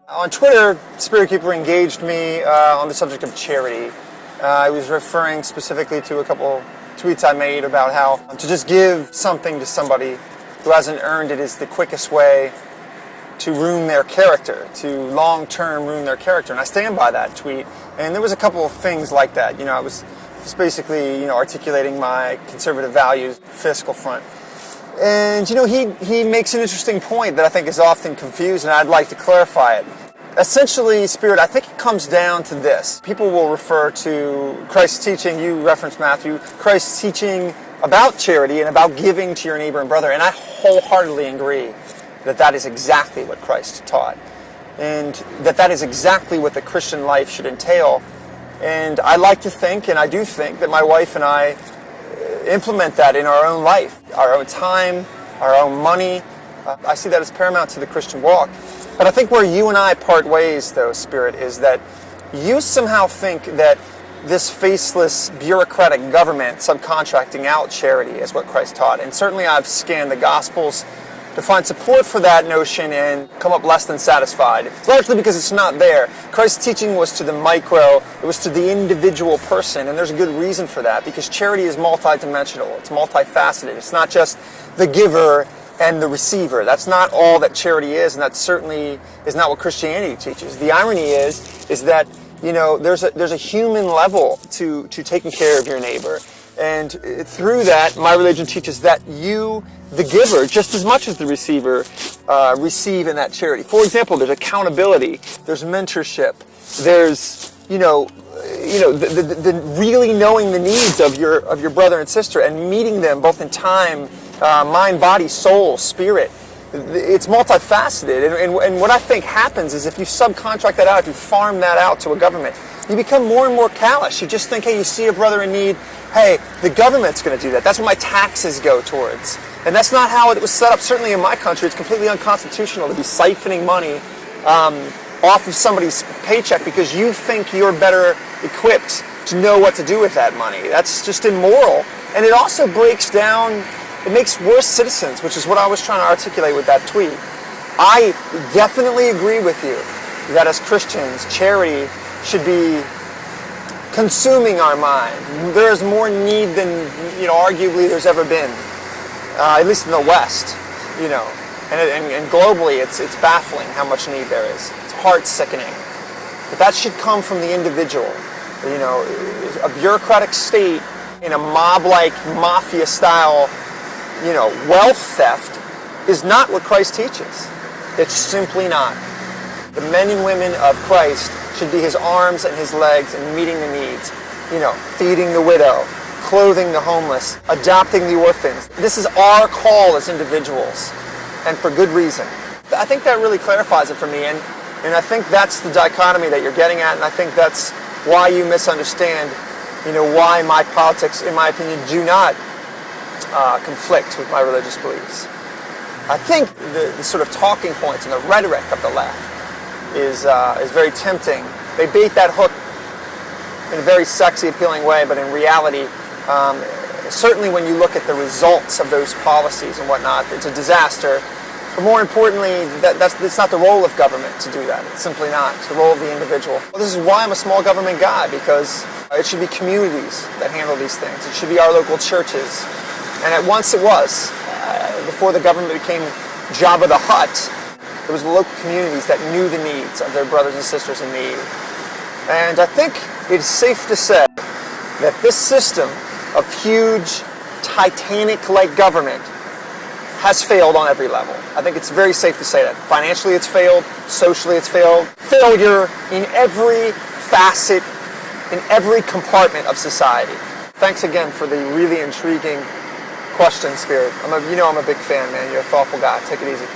On Twitter, SpiritKeeper engaged me on the subject of charity. I was referring specifically to a couple tweets I made about how to just give something to somebody who hasn't earned it is the quickest way to ruin their character, to long-term ruin their character. And I stand by that tweet. And there was a couple of things like that. I was just basically, articulating my conservative values, fiscal front. And, he makes an interesting point that I think is often confused, and I'd like to clarify it. Essentially, Spirit, I think it comes down to this. People will refer to Christ's teaching, you referenced Matthew, Christ's teaching about charity and about giving to your neighbor and brother, and I wholeheartedly agree that that is exactly what Christ taught, and that is exactly what the Christian life should entail. And I like to think, and I do think, that my wife and I implement that in our own life, our own time, our own money. I see that as paramount to the Christian walk. But I think where you and I part ways, though, Spirit, is that you somehow think that this faceless, bureaucratic government subcontracting out charity is what Christ taught. And certainly I've scanned the Gospels to find support for that notion and come up less than satisfied, largely because it's not there. Christ's teaching was to the micro, it was to the individual person, and there's a good reason for that, because charity is multidimensional, it's multifaceted. It's not just the giver and the receiver. That's not all that charity is, and that certainly is not what Christianity teaches. The irony is that there's a human level to taking care of your neighbor. And through that, my religion teaches that you, the giver, just as much as the receiver, receive in that charity. For example, there's accountability, there's mentorship, there's the really knowing the needs of your brother and sister and meeting them both in time, mind, body, soul, spirit. It's multifaceted, and what I think happens is if you subcontract that out, if you farm that out to a government, you become more and more callous. You just think, hey, you see a brother in need, hey, the government's going to do that. That's what my taxes go towards. And that's not how it was set up. Certainly in my country, it's completely unconstitutional to be siphoning money off of somebody's paycheck because you think you're better equipped to know what to do with that money. That's just immoral. And it also breaks down, it makes worse citizens, which is what I was trying to articulate with that tweet. I definitely agree with you that as Christians, charity should be consuming our mind. There's more need than, arguably there's ever been, at least in the West, and globally it's baffling how much need there is. It's heart-sickening. But that should come from the individual. A bureaucratic state in a mob-like, mafia-style, wealth theft is not what Christ teaches. It's simply not. The men and women of Christ should be his arms and his legs and meeting the needs. Feeding the widow, clothing the homeless, adopting the orphans. This is our call as individuals, and for good reason. I think that really clarifies it for me, and I think that's the dichotomy that you're getting at, and I think that's why you misunderstand, why my politics, in my opinion, do not conflict with my religious beliefs. I think the sort of talking points and the rhetoric of the left is very tempting. They bait that hook in a very sexy, appealing way, but in reality, certainly when you look at the results of those policies and whatnot, it's a disaster. But more importantly, it's not the role of government to do that. It's simply not. It's the role of the individual. Well, this is why I'm a small government guy, because it should be communities that handle these things. It should be our local churches. And at once it was. Before the government became Jabba the Hutt, it was the local communities that knew the needs of their brothers and sisters in need. And I think it's safe to say that this system of huge, Titanic-like government has failed on every level. I think it's very safe to say that. Financially it's failed, socially it's failed. Failure in every facet, in every compartment of society. Thanks again for the really intriguing question, Spirit. I'm a big fan, man. You're a thoughtful guy. Take it easy.